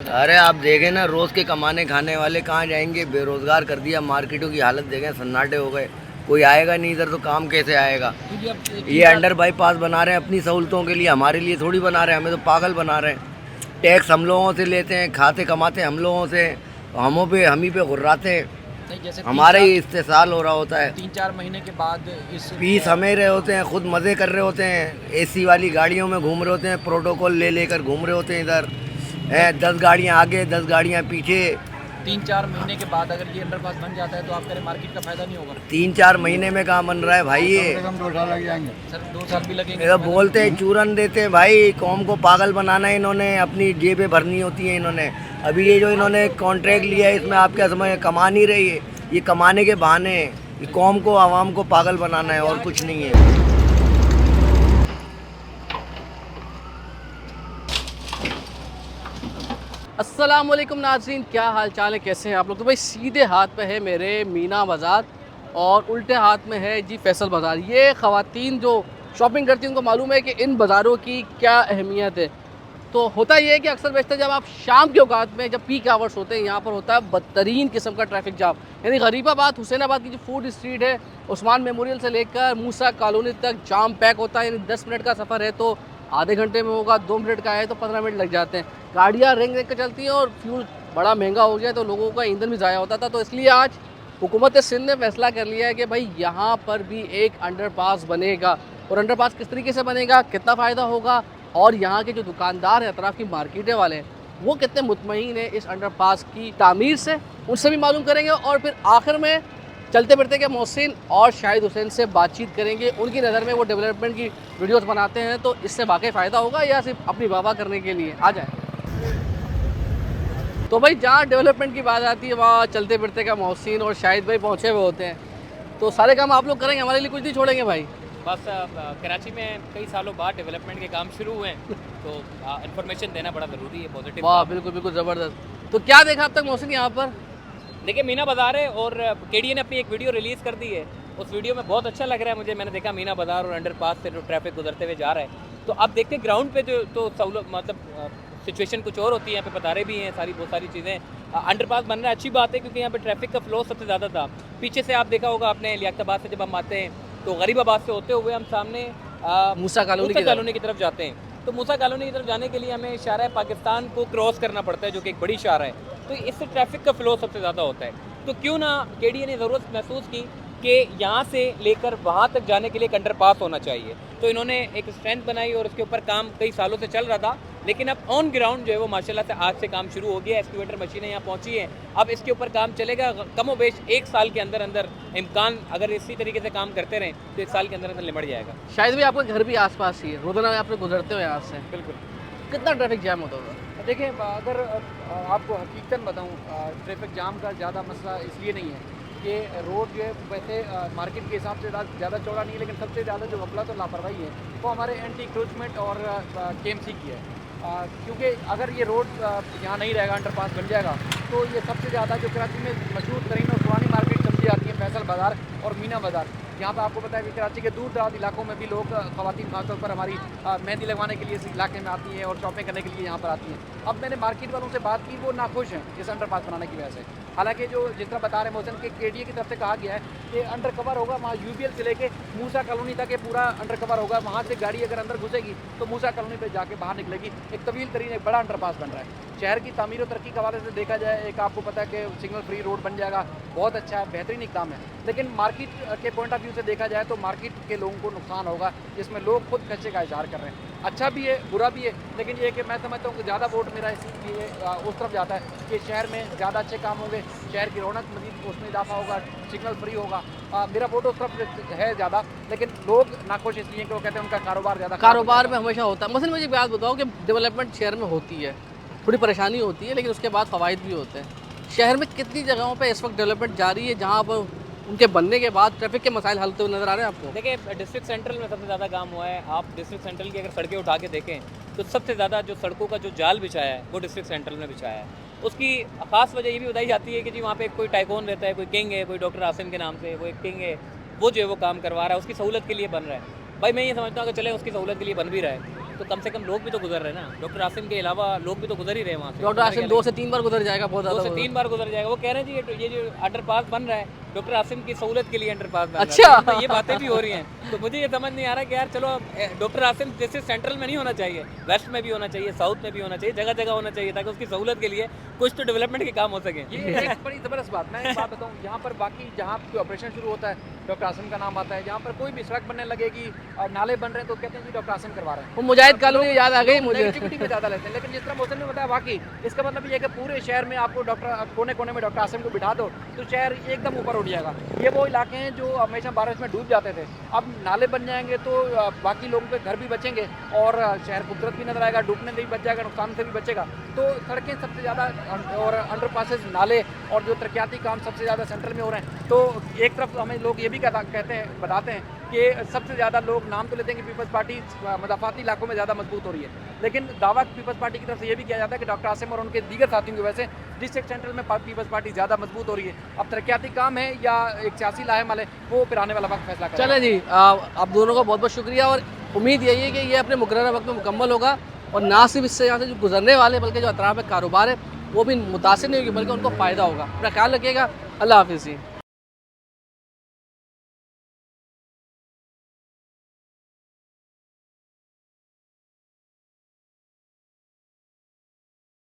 अरे आप देखें ना, रोज़ के कमाने खाने वाले कहाँ जाएंगे? बेरोज़गार कर दिया, मार्केटों की हालत देखें, सन्नाटे हो गए। कोई आएगा नहीं इधर तो काम कैसे आएगा? ये अंडर बाईपास बना रहे हैं अपनी सहूलतों के लिए, हमारे लिए थोड़ी बना रहे हैं, हमें तो पागल बना रहे हैं। टैक्स हम लोगों से लेते हैं, खाते कमाते हम लोगों से, हम ही पे घुर्राते हैं। नहीं, जैसे हमारे ही इस्तेसाल हो रहा होता है। 3-4 महीने के बाद इस फीस हमें रहे होते हैं, खुद मज़े कर रहे होते हैं, एसी वाली गाड़ियों में घूम रहे होते हैं, प्रोटोकॉल ले लेकर घूम रहे होते हैं इधर। 10 गाड़ियाँ आगे 10 गाड़ियाँ पीछे। 3-4 महीने के बाद अगर ये अंडरपास बन जाता है तो आप कह रहे मार्केट का फायदा नहीं होगा? 3-4 महीने में कहाँ बन रहा है भाई ये? हम 2 साल लग जाएंगे। सर 2 साल भी लगेंगे ये तो तो बोलते हैं चूरन देते हैं भाई, कौम को पागल बनाना है इन्होंने, अपनी जेबें भरनी होती हैं इन्होंने। अभी ये जो इन्होंने कॉन्ट्रैक्ट लिया है इसमें आप क्या समझ, कमा नहीं रही है, ये कमाने के बहाने हैं। ये कौम को आवाम को पागल बनाना है और कुछ नहीं है। अस्सलाम वालेकुम नाज़रीन, क्या हाल चाल है, कैसे हैं आप लोग? तो भाई सीधे हाथ पे है मेरे मीना बाज़ार और उल्टे हाथ में है जी फैसल बाज़ार। ये ख़वातीन जो शॉपिंग करती हैं उनको मालूम है कि इन बाज़ारों की क्या अहमियत है। तो होता ये है कि अक्सर बेशतर जब आप शाम के औकात में, जब पीक आवर्स होते हैं, यहाँ पर होता है बदतरीन किस्म का ट्रैफिक जाम। यानी गरीबाबाद हुसैनाबाद की जो फूड स्ट्रीट है, उस्मान मेमोरियल से लेकर मूसा कॉलोनी तक जाम पैक होता है। यानी 10 मिनट का सफ़र है तो आधे घंटे में होगा, 2 मिनट का है तो 15 मिनट लग जाते हैं। गाड़ियाँ रेंग रेंग कर चलती हैं और फ्यूल बड़ा महंगा हो गया तो लोगों का ईंधन भी ज़ाया होता था। तो इसलिए आज हुकूमत सिंध ने फैसला कर लिया है कि भाई यहाँ पर भी एक अंडरपास बनेगा। और अंडरपास किस तरीके से बनेगा, कितना फ़ायदा होगा, और यहाँ के जो दुकानदार हैं, अतराफ़ की मार्केटें वाले हैं, वो कितने मुतमईन हैं इस अंडरपास की तामीर से, उनसे भी मालूम करेंगे। और फिर आखिर में चलते फिरते के मोहसिन और शाहिद हुसैन से बातचीत करेंगे। उनकी नज़र में वो डेवलपमेंट की वीडियोस बनाते हैं तो इससे वाकई फ़ायदा होगा या सिर्फ अपनी वाह करने के लिए? आ जाए। तो भाई जहाँ डेवलपमेंट की बात आती है वहाँ चलते फिरते का मोहसिन और शाहिद भाई पहुँचे हुए होते हैं। तो सारे काम आप लोग करेंगे, हमारे लिए कुछ नहीं छोड़ेंगे भाई? बस कराची में कई सालों बाद डेवलपमेंट के काम शुरू हुए हैं तो इन्फॉर्मेशन देना बड़ा ज़रूरी है, पॉजिटिव। वाह, बिल्कुल बिल्कुल ज़बरदस्त। तो क्या देखा अब तक मोहसिन यहाँ पर? देखिए मीना बाज़ार है और केडीए ने अपनी एक वीडियो रिलीज़ कर दी है। उस वीडियो में बहुत अच्छा लग रहा है मुझे। मैंने देखा मीना बाज़ार और अंडरपास से जो ट्रैफिक गुजरते हुए जा रहा है। तो अब देखते हैं ग्राउंड पे जो तो सहूलत मतलब सिचुएशन कुछ और होती है। यहाँ पे बता रहे भी हैं बहुत सारी चीज़ें। अंडरपास बन रहा है, अच्छी बात है क्योंकि यहाँ पे ट्रैफिक का फ्लो सबसे ज़्यादा था। पीछे से आप देखा होगा आपने, लियाकताबाद से जब हम आते हैं तो गरीबाबाद से होते हुए हम सामने मूसा कॉलोनी की तरफ जाते हैं। तो मूसा कॉलोनी की तरफ जाने के लिए हमें शारा पाकिस्तान को क्रॉस करना पड़ता है, जो कि एक बड़ी शारा है। तो इससे ट्रैफिक का फ्लो सबसे ज़्यादा होता है। तो क्यों ना केडीए ने ज़रूरत महसूस की कि यहाँ से लेकर वहाँ तक जाने के लिए एक अंडरपास होना चाहिए। तो इन्होंने एक स्ट्रेंथ बनाई और उसके ऊपर काम कई सालों से चल रहा था। लेकिन अब ऑन ग्राउंड जो है वो माशाल्लाह से आज से काम शुरू हो गया। एक्सक्यूवेटर मशीनें यहाँ पहुँची हैं, अब इसके ऊपर काम चलेगा। कम बेश 1 साल के अंदर अंदर इम्कान, अगर इसी तरीके से काम करते रहें तो 1 साल के अंदर अंदर निमट जाएगा। शायद भी आपका घर भी आसपास ही है, रोजाना आप लोग गुजरते हो यहाँ से, बिल्कुल। कितना ट्रैफिक जाम होता होगा? देखिए, अगर आपको हकीकतन बताऊं, ट्रैफिक जाम का ज़्यादा मसला इसलिए नहीं है कि रोड जो है वैसे मार्केट के हिसाब से ज़्यादा चौड़ा नहीं है, लेकिन सबसे ज़्यादा जो गफलत और लापरवाही है वो हमारे एंटी इंक्रोचमेंट और केएमसी की है। क्योंकि अगर ये रोड यहाँ नहीं रहेगा, अंडरपास बन जाएगा, तो ये सबसे ज़्यादा जो कराची में मशहूर तरीन और पुरानी मार्केट समझी जाती है फैसल बाज़ार और मीना बाज़ार। यहाँ पर आपको पता है कि कराची के दूर दराज इलाकों में भी लोग, ख़वातीन खासतौर पर हमारी मेहंदी लगवाने के लिए इस इलाके में आती हैं और शॉपिंग करने के लिए यहाँ पर आती हैं। अब मैंने मार्केट वालों से बात की, वो नाखुश हैं इस अंडरपास बनाने की वजह से। हालांकि जो जिस तरह बता रहे मोहसिन के केडीए की तरफ से कहा गया है कि अंडर कवर होगा, वहाँ यूबीएल से लेके मूसा कॉलोनी तक ये पूरा अंडर कवर होगा। वहाँ से गाड़ी अगर अंदर घुसेगी तो मूसा कॉलोनी पे जाके बाहर निकलेगी। एक तवील तरीन एक बड़ा अंडरपास बन रहा है। शहर की तामीर और तरक्की के हवाले से देखा जाए, एक आपको पता है कि सिग्नल फ्री रोड बन जाएगा, बहुत अच्छा है, बेहतरीन इक़दाम है। लेकिन मार्केट के पॉइंट ऑफ व्यू से देखा जाए तो मार्केट के लोगों को नुकसान होगा, जिसमें लोग खुद खर्चे का इज़हार कर रहे हैं। अच्छा भी है, बुरा भी है, लेकिन ये कि मैं समझता हूँ कि ज़्यादा वोट मेरा इसलिए उस तरफ जाता है कि शहर में ज़्यादा अच्छे काम होंगे, शहर की रौनक मज़ीद उसमें इजाफा होगा, सिग्नल फ्री होगा। मेरा वोट उस तरफ है ज़्यादा, लेकिन लोग नाखुश इसलिए कि वो कहते हैं उनका कारोबार ज़्यादा कारोबार में हमेशा होता है। मसलन मुझे एक बात बताओ कि डेवलपमेंट शहर में होती है, थोड़ी परेशानी होती है, लेकिन उसके बाद फ़वाइद भी होते हैं। शहर में कितनी जगहों पे इस वक्त डेवलपमेंट जारी है जहाँ पर उनके बनने के बाद ट्रैफिक के मसाइल हल होते हुए नज़र आ रहे हैं आपको? देखिए, डिस्ट्रिक्ट सेंट्रल में सबसे ज़्यादा काम हुआ है। आप डिस्ट्रिक्ट सेंट्रल की अगर सड़कें उठा के देखें तो सबसे ज़्यादा जो सड़कों का जो जाल बिछाया है वो डिस्ट्रिक्ट सेंट्रल में बिछाया है। उसकी ख़ास वजह ये भी बताई जाती है कि जी वहाँ पे कोई टाइकून रहता है, कोई किंग है, कोई डॉक्टर आसिम के नाम से वो एक किंग है, वो जो है वो काम करवा रहा है, उसकी सहूलत के लिए बन रहा है। भाई मैं ये समझता हूँ कि चले उसकी सहूलत के लिए बन भी रहा है, तो कम से कम लोग भी तो गुजर रहे हैं ना, डॉक्टर आसिम के अलावा लोग भी तो गुजर ही रहे हैं वहाँ से। डॉक्टर आसिम 2 से 3 बार गुजर जाएगा, बहुत 2 ज़्यादा से 3 बार गुजर जाएगा। वो कह रहे हैं जी ये जो अंडरपास बन रहा है डॉक्टर आसिम की सहूलत के लिए अंडरपास बन रहा है। अच्छा। तो ये बातें भी हो रही हैं, तो मुझे ये समझ नहीं आ रहा कि यार चलो डॉक्टर आसिम जैसे सेंट्रल में नहीं होना चाहिए, वेस्ट में भी होना चाहिए, साउथ में भी होना चाहिए, जगह जगह होना चाहिए, ताकि उसकी सहूलत के लिए कुछ तो डेवलपमेंट के काम हो सके। ये एक बड़ी ज़बरदस्त बात। मैं एक बात बताऊँ, यहाँ पर बाकी जहाँ कोई ऑपरेशन शुरू होता है डॉक्टर आसिम का नाम आता है, जहाँ पर कोई भी सड़क बनने लगेगी, नाले बन रहे हैं, तो कहते हैं जी डॉक्टर आसिम करवा रहे हैं। वो मुजाहिद कॉलोनी याद आ गई मुझे। नेगेटिविटी में ज़्यादा लेते हैं, लेकिन जिस तरह मौसम ने बताया वाकई इसका मतलब ये है कि पूरे शहर में आपको डॉक्टर कोने कोने में डॉक्टर आसिम को बिठा दो तो शहर एकदम ऊपर उठ जाएगा। ये वो इलाके हैं जो हमेशा बारिश में डूब जाते थे, अब नाले बन जाएंगे तो बाकी लोगों के घर भी बचेंगे और शहर खूबसूरत भी नजर आएगा, डूबने से भी बच जाएगा, नुकसान से भी बचेगा। तो सड़कें सबसे ज़्यादा और अंडरपासेस, नाले और जो तरक्याती काम सबसे ज़्यादा सेंट्रल में हो रहे हैं। तो एक तरफ हमें लोग ये भी कहते हैं, बताते हैं कि सबसे ज़्यादा लोग नाम तो लेते हैं कि पीपल्स पार्टी मदाफाती इलाकों में ज़्यादा मजबूत हो रही है, लेकिन दावा पीपल्स पार्टी की तरफ से ये भी किया जाता है कि डॉक्टर आसिम और उनके दीगर साथियों की वजह से डिस्ट्रिक्ट सेंट्रल में पीपल्स पार्टी ज़्यादा मजबूत हो रही है। अब तरक्याती काम है या एक सियासी लाहेमल है, वो फिर आने वाला वक्त फैसला करेगा। चले जी, आप दोनों का बहुत बहुत शुक्रिया, और उम्मीद यही है कि ये अपने मुकर्रर वक्त में मुकम्मल होगा, और ना सिर्फ इससे यहाँ से जो गुजरने वाले बल्कि जो अतराफ में कारोबार है वो भी मुतासिर नहीं होगी, बल्कि उनको फ़ायदा होगा। अपना ख्याल रखिएगा। अल्लाह हाफिज़ जी।